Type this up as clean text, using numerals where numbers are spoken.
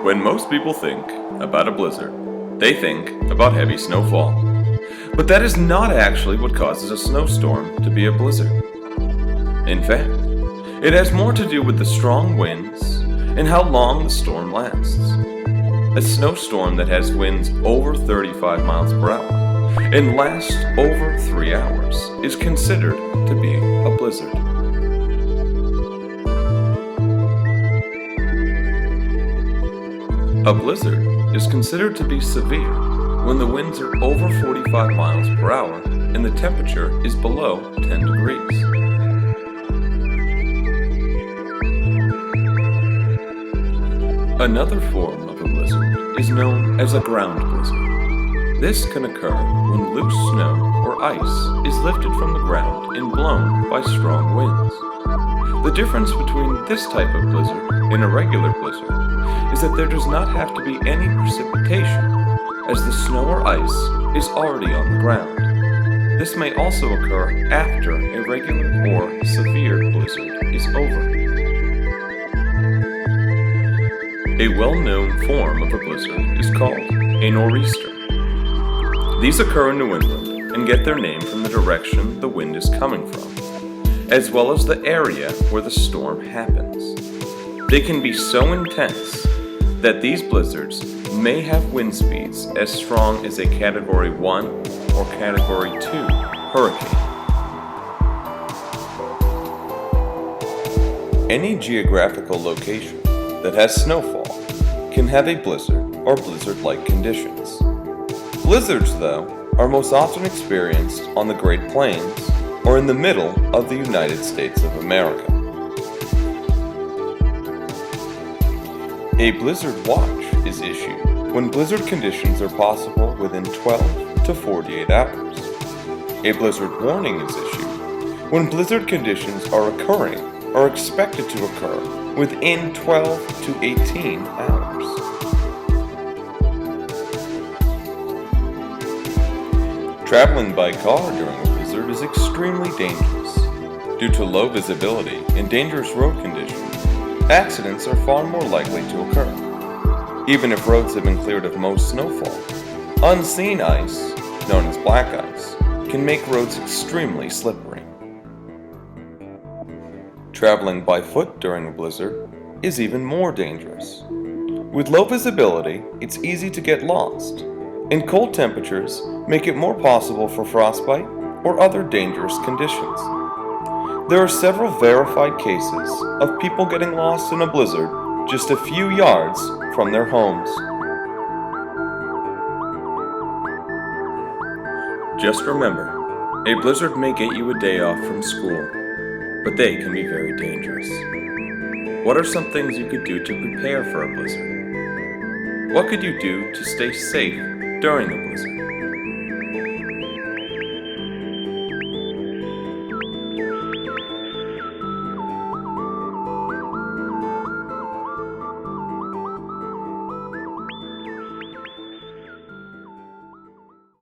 When most people think about a blizzard, they think about heavy snowfall. But that is not actually what causes a snowstorm to be a blizzard. In fact, it has more to do with the strong winds and how long the storm lasts. A snowstorm that has winds over 35 miles per hour and lasts over 3 hours is considered to be a blizzard. A blizzard is considered to be severe when the winds are over 45 miles per hour and the temperature is below 10 degrees. Another form of a blizzard is known as a ground blizzard. This can occur when loose snow or ice is lifted from the ground and blown by strong winds. The difference between this type of blizzard and a regular blizzard is that there does not have to be any precipitation, as the snow or ice is already on the ground. This may also occur after a regular or severe blizzard is over. A well-known form of a blizzard is called a nor'easter. These occur in New England and get their name from the direction the wind is coming from, as well as the area where the storm happens. They can be so intense that these blizzards may have wind speeds as strong as a Category 1 or Category 2 hurricane. Any geographical location that has snowfall can have a blizzard or blizzard-like conditions. Blizzards, though, are most often experienced on the Great Plains or in the middle of the United States of America. A blizzard watch is issued when blizzard conditions are possible within 12 to 48 hours. A blizzard warning is issued when blizzard conditions are occurring or expected to occur within 12 to 18 hours. Traveling by car during a blizzard is extremely dangerous. Due to low visibility and dangerous road conditions, accidents are far more likely to occur. Even if roads have been cleared of most snowfall, unseen ice, known as black ice, can make roads extremely slippery. Traveling by foot during a blizzard is even more dangerous. With low visibility, it's easy to get lost, and cold temperatures make it more possible for frostbite or other dangerous conditions. There are several verified cases of people getting lost in a blizzard just a few yards from their homes. Just remember, a blizzard may get you a day off from school, but they can be very dangerous. What are some things you could do to prepare for a blizzard? What could you do to stay safe during a blizzard?